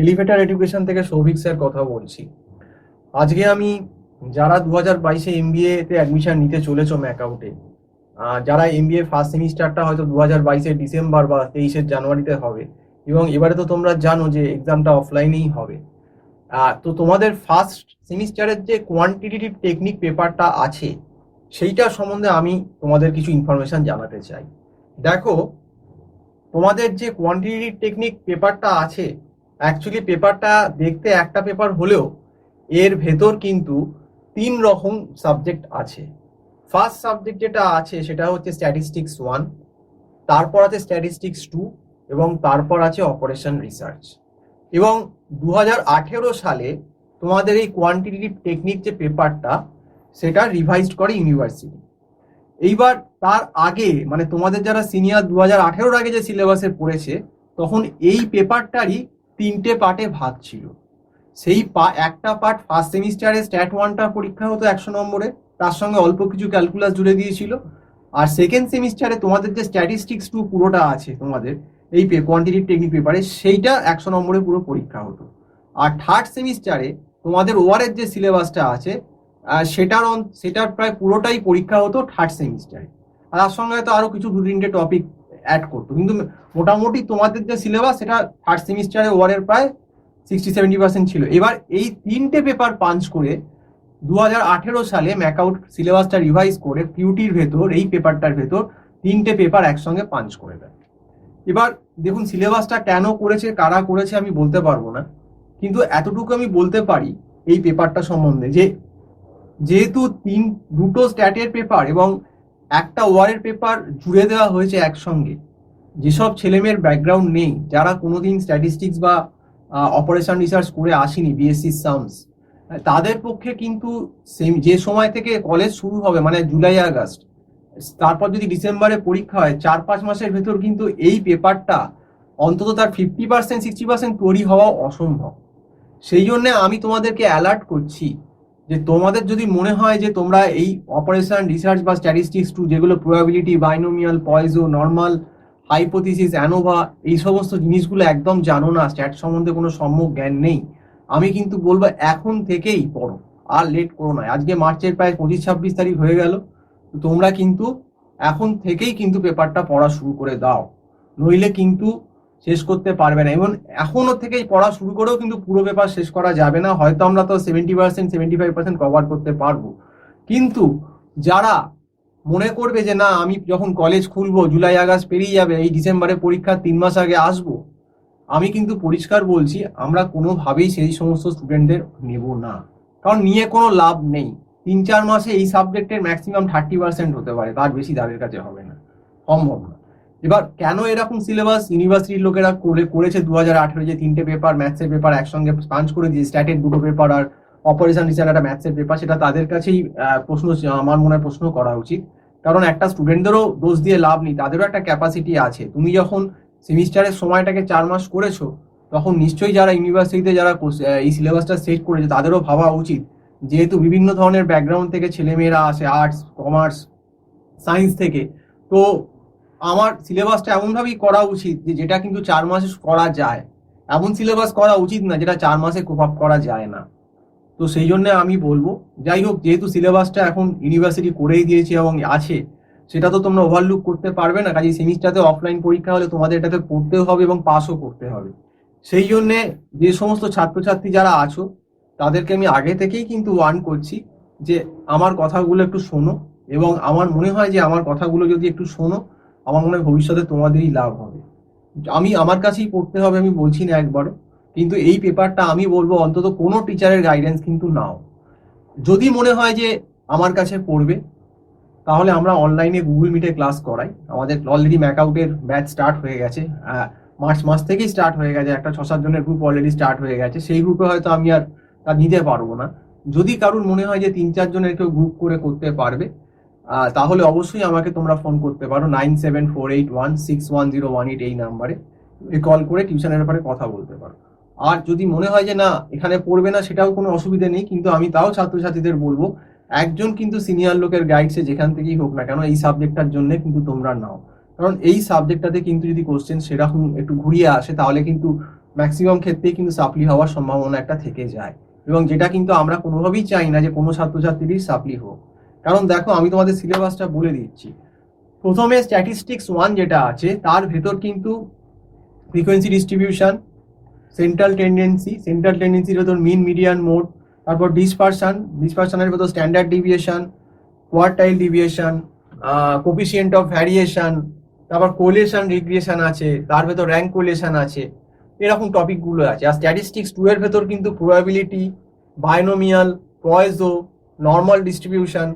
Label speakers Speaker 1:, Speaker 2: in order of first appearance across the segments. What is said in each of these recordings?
Speaker 1: Elevator education থেকে Souvik sir কথা বলছি। আজকে আমি যারা 2022-এ এমবিএ তে অ্যাডমিশন নিতে চলেছো ম্যাকাউটে, যারা এমবিএ ফার্স্ট সেমিস্টারটা হয়তো 2022-এর ডিসেম্বর বা 23-এর জানুয়ারিতে হবে, এবং এবারে তো তোমরা জানো যে এক্সামটা অফলাইনেই হবে। তো তোমাদের ফার্স্ট সেমিস্টারের যে কোয়ান্টিটেটিভ টেকনিক পেপারটা আছে সেইটা সম্বন্ধে আমি তোমাদের কিছু ইনফরমেশন জানাতে চাই। দেখো, তোমাদের যে কোয়ান্টিটেটিভ টেকনিক পেপারটা আছে, অ্যাকচুয়ালি পেপারটা দেখতে একটা পেপার হলেও এর ভেতর কিন্তু 3 রকম সাবজেক্ট আছে। ফার্স্ট সাবজেক্ট যেটা আছে সেটা হচ্ছে স্ট্যাটিস্টিক্স 1, তারপর আছে স্ট্যাটিস্টিক্স 2, এবং তারপর আছে অপারেশন রিসার্চ। এবং 2018 সালে তোমাদের এই কোয়ান্টিটেটিভ টেকনিক যে পেপারটা সেটা রিভাইজড করে ইউনিভার্সিটি। এইবার তার আগে মানে তোমাদের যারা সিনিয়র 2018-এর আগে যে সিলেবাসে পড়েছে, তখন এই পেপারটারই 3টে পার্টে ভাগ ছিল। সেই একটা পার্ট ফার্স্ট সেমিস্টারে স্ট্যাট 1টা পরীক্ষা হতো 100 নম্বরে, তার সঙ্গে অল্প কিছু ক্যালকুলাস জুড়ে দিয়েছিল। আর সেকেন্ড সেমিস্টারে তোমাদের যে স্ট্যাটিস্টিক্স 2 পুরোটা আছে তোমাদের এই কোয়ান্টিটেটিভ টেকনিক পেপারে, সেইটা 100 নম্বরে পুরো পরীক্ষা হতো। আর থার্ড সেমিস্টারে তোমাদের ওয়ারের যে সিলেবাসটা আছে সেটার প্রায় পুরোটাই পরীক্ষা হতো থার্ড সেমিস্টারে। আর তার সঙ্গে হয়তো আরো কিছু 2-3টে টপিক অ্যাড করতো, কিন্তু মোটামুটি তোমাদের যে সিলেবাস সেটা থার্ড সেমিস্টারে ওয়ারের প্রায় 60-70% ছিল। এবার এই 3টে পেপার পাঞ্চ করে 2018 সালে ম্যাকআউট সিলেবাসটা রিভাইজ করে পিউটির ভেতর এই পেপারটার ভেতর 3টে পেপার একসঙ্গে পাঞ্চ করে দেয়। এবার দেখুন, সিলেবাসটা কেন করেছে, কারা করেছে আমি বলতে পারবো না, কিন্তু এতটুকু আমি বলতে পারি এই পেপারটা সম্বন্ধে যে যেহেতু দুটো স্ট্যাটের পেপার এবং একটা ওয়ারের পেপার জুড়ে দেওয়া হয়েছে একসঙ্গে, যেসব ছেলেমেয়ের ব্যাকগ্রাউন্ড নেই, যারা কোনোদিন স্ট্যাটিস্টিক্স বা অপারেশন রিসার্চ করে আসেনি বিএসসি সামস, তাদের পক্ষে কিন্তু যে সময় থেকে কলেজ শুরু হবে মানে জুলাই আগস্ট, তারপর যদি ডিসেম্বরে পরীক্ষা হয়, 4-5 মাসের ভেতর কিন্তু এই পেপারটা অন্তত তার 50%-60% তৈরি হওয়া অসম্ভব। সেই জন্য আমি তোমাদেরকে অ্যালার্ট করছি যে তোমাদের যদি মনে হয় যে তোমরা এই অপারেশন রিসার্চ বা স্ট্যাটিস্টিক্স 2 যেগুলো probability, binomial, Poisson, normal, hypothesis, ANOVA, এই সমস্ত জিনিসগুলো একদম জানো না, স্ট্যাট সম্বন্ধে কোনো সম্যক জ্ঞান নেই, আমি কিন্তু বলবো এখন থেকেই পড়ো, আর লেট করো না। আজকে মার্চের প্রায় 25-26 তারিখ হয়ে গেল, তোমরা কিন্তু এখন থেকেই কিন্তু পেপারটা পড়া শুরু করে দাও, নইলে কিন্তু শেষ করতে পারবে না। এবং এখনো থেকেই পড়া শুরু করেও কিন্তু পুরো পেপার শেষ করা যাবে না, হয়তো আমরা তো 70%-75% কভার করতে পারবো, কিন্তু যারা মনে করবে যে না আমি যখন কলেজ খুলবো জুলাই আগস্ট পেরিয়ে যাবে, এই ডিসেম্বরে পরীক্ষা 3 মাস আগে আসবো, আমি কিন্তু পরিষ্কার বলছি আমরা কোনোভাবেই সেই সমস্ত স্টুডেন্টদের নেব না, কারণ নিয়ে কোনো লাভ নেই। 3-4 মাসে এই সাবজেক্টের ম্যাক্সিমাম 30% হতে পারে, তার বেশি তাদের কাছে হবে না, সম্ভব না। এবার কেন এরকম সিলেবাস ইউনিভার্সিটির লোকেরা করেছে 2018 যে 3টে পেপার ম্যাথসের পেপার একসঙ্গে পাঞ্চ করে দিয়ে স্ট্যাটের 2টো পেপার আর অপারেশন রিসার্চ একটা ম্যাথসের পেপার, সেটা তাদের কাছেই প্রশ্ন, আমার মনে হয় প্রশ্ন করা উচিত। কারণ একটা স্টুডেন্টদেরও দোষ দিয়ে লাভ নেই, তাদেরও একটা ক্যাপাসিটি আছে। তুমি যখন সেমিস্টারের সময়টাকে 4 মাস করেছো, তখন নিশ্চয়ই যারা ইউনিভার্সিটিতে যারা এই সিলেবাসটা সেট করেছে তাদেরও ভাবা উচিত, যেহেতু বিভিন্ন ধরনের ব্যাকগ্রাউন্ড থেকে ছেলেমেয়েরা আসে, আর্টস, কমার্স, সায়েন্স থেকে, তো আমার সিলেবাসটা এমনভাবেই করা উচিত যে যেটা কিন্তু 4 মাসে করা যায়। এমন সিলেবাস করা উচিত না যেটা 4 মাসে কোপ আপ করা যায় না। তো সেই জন্য আমি বলবো, যাই হোক, যেহেতু সিলেবাসটা এখন ইউনিভার্সিটি করেই দিয়েছে এবং আছে, সেটা তো তোমরা ওভারলুক করতে পারবে না। কাজে সেমিস্টারে অফলাইন পরীক্ষা হলে তোমাদের এটাতে পড়তেও হবে এবং পাসও করতে হবে। সেই জন্যে যে সমস্ত ছাত্রছাত্রী যারা আছো তাদেরকে আমি আগে থেকেই কিন্তু ওয়ার্ন করছি যে আমার কথাগুলো একটু শোনো, এবং আমার মনে হয় যে আমার কথাগুলো যদি একটু শোনো, আমার মনে হয় ভবিষ্যতে তোমাদেরই লাভ হবে। আমি আমার কাছেই পড়তে হবে আমি বলছি না একবারও, কিন্তু এই পেপারটা আমি বলবো অন্তত কোনো টিচারের গাইডেন্স কিন্তু নাও। যদি মনে হয় যে আমার কাছে পড়বে, তাহলে আমরা অনলাইনে গুগল মিটে ক্লাস করাই। আমাদের অলরেডি ম্যাকআউটের ব্যাচ স্টার্ট হয়ে গেছে, মার্চ মাস থেকেই স্টার্ট হয়ে গেছে, একটা 6-7 জনের গ্রুপ অলরেডি স্টার্ট হয়ে গেছে। সেই গ্রুপে হয়তো আমি আর নিতে পারবো না। যদি কারুর মনে হয় যে 3-4 জনের কেউ গ্রুপ করে করতে পারবে, তাহলে অবশ্যই আমাকে তোমরা ফোন করতে পারো 9748161018 এই নাম্বারে কল করে টিউশনের ব্যাপারে কথা বলতে পারো। আর যদি মনে হয় যে না এখানে পড়বে না, সেটাও কোনো অসুবিধা নেই, কিন্তু আমি তাও ছাত্রছাত্রীদের বলবো একজন কিন্তু সিনিয়র লোকের গাইডসে যেখান থেকেই হোক না কেন এই সাবজেক্টটার জন্য কিন্তু তোমরা নাও। কারণ এই সাবজেক্টটাতে কিন্তু যদি কোশ্চেন সেরকম একটু ঘুরিয়ে আসে, তাহলে কিন্তু ম্যাক্সিমাম ক্ষেত্রেই কিন্তু সাপ্লি হওয়ার সম্ভাবনা একটা থেকে যায়, এবং যেটা কিন্তু আমরা কোনোভাবেই চাই না যে কোনো ছাত্রছাত্রীরই সাপ্লি হোক। কারণ দেখো, আমি তোমাদের সিলেবাসটা বলে দিচ্ছি। প্রথমে স্ট্যাটিস্টিক্স 1 যেটা আছে, তার ভেতর কিন্তু ফ্রিকোয়েন্সি ডিস্ট্রিবিউশন, সেন্ট্রাল টেন্ডেন্সির ভেতর মিন, মিডিয়ান, মোড, তারপর ডিসপারশনের ভেতর standard deviation, quartile deviation, coefficient of variation, তারপর কোলেশন রিগ্রেশন আছে, তার ভেতর র্যাঙ্ক কোলেশন আছে, এরকম টপিকগুলো আছে। আর স্ট্যাটিস্টিক্স 2 এর ভেতর কিন্তু প্রবাবিলিটি, বাইনোমিয়াল, পয়েজো, নর্মাল ডিস্ট্রিবিউশন,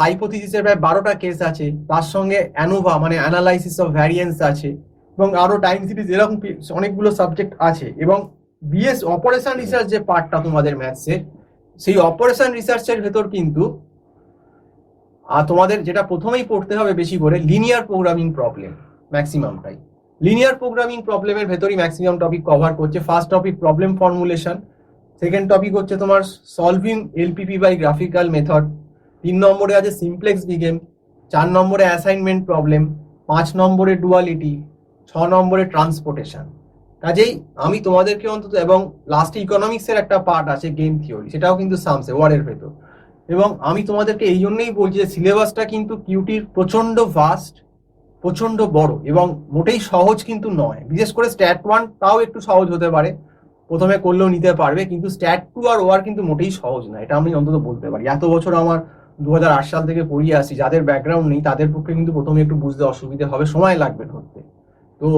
Speaker 1: হাইপোথিসিসের প্রায় 12টা কেস আছে, তার সঙ্গে অ্যানোভা মানে অ্যানালাইসিস অফ ভ্যারিয়েন্স আছে, এবং আরো টাইম সিরিজ, এরকম অনেকগুলো সাবজেক্ট আছে। এবং বিএস অপারেশন রিসার্চ যে পার্টটা তোমাদের ম্যাথসে, সেই অপারেশন রিসার্চের ভেতর কিন্তু তোমাদের যেটা প্রথমেই পড়তে হবে বেশি করে, লিনিয়ার প্রোগ্রামিং প্রবলেম ম্যাক্সিমামটাই। লিনিয়ার প্রোগ্রামিং প্রবলেমের ভেতরই ম্যাক্সিমাম টপিক কভার করছে। First topic problem formulation, second topic হচ্ছে তোমার solving LPP by graphical method, 3 নম্বরে আছে সিমপ্লেক্স বিগেম, 4 নম্বরে অ্যাসাইনমেন্ট প্রবলেম, 5 নম্বরে ডুয়ালিটি, 6 নম্বরে ট্রান্সপোর্টেশন। কাজেই আমি তোমাদেরকে অন্তত, এবং লাস্টে ইকোনমিক্সের একটা পার্ট আছে গেম থিওরি, সেটাও কিন্তু সামসে ওয়ার্ডের ভেতর। এবং আমি তোমাদেরকে এই জন্যই বলছি যে সিলেবাসটা কিন্তু কিউটির প্রচন্ড ভাস্ট, প্রচন্ড বড়, এবং মোটেই সহজ কিন্তু নয়। বিশেষ করে স্ট্যাট 1 তাও একটু সহজ হতে পারে, প্রথমে করলেও নিতে পারবে, কিন্তু স্ট্যাট 2 আর ওয়ার কিন্তু মোটেই সহজ না, এটা আমি অন্তত বলতে পারি। এত বছর আমার 2008 সাল থেকে পড়িয়ে আসি, যাদের ব্যাকগ্রাউন্ড নেই তাদের পক্ষে কিন্তু প্রথমে একটু বুঝতে অসুবিধা হবে, সময় লাগবে ধরতে। তো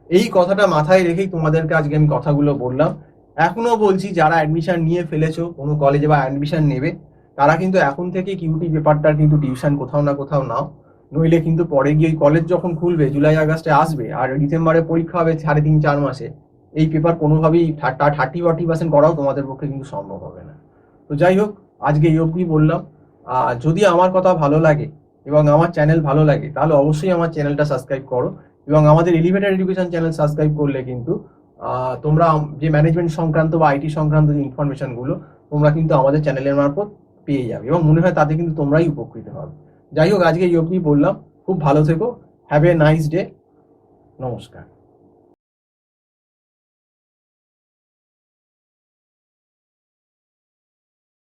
Speaker 1: এই কথাটা মাথায় রেখেই তোমাদেরকে আজকে আমি কথাগুলো বললাম। এখনো বলছি, যারা অ্যাডমিশন নিয়ে ফেলেছো কোনো কলেজে বা অ্যাডমিশন নেবে, তারা কিন্তু এখন থেকে কিউটি পেপারটার কিন্তু টিউশন কোথাও না কোথাও নাও, নইলে কিন্তু পরে গিয়ে কলেজ যখন খুলবে, জুলাই আগস্টে আসবে, আর ডিসেম্বরে পরীক্ষা হবে 3.5-4 মাসে, এই পেপার কোনোভাবেই 30-40% করাও তোমাদের পক্ষে কিন্তু সম্ভব হবে না। তো যাই হোক, আজকে এই অবধি বললাম। যদি আমার কথা ভালো লাগে এবং আমার চ্যানেল ভালো লাগে, তাহলে অবশ্যই আমার চ্যানেলটা সাবস্ক্রাইব করো, এবং আমাদের এলিভেটেড এডুকেশন চ্যানেল সাবস্ক্রাইব করলে কিন্তু তোমরা যে ম্যানেজমেন্ট সংক্রান্ত বা আইটি সংক্রান্ত যে ইনফরমেশনগুলো তোমরা কিন্তু আমাদের চ্যানেলের মারফত পেয়ে যাবে, এবং মনে হয় তাতে কিন্তু তোমরাই উপকৃত হবে। যাই হোক, আজকে এই অবধি বললাম। খুব ভালো থেকো, হ্যাভ এ নাইস ডে, নমস্কার।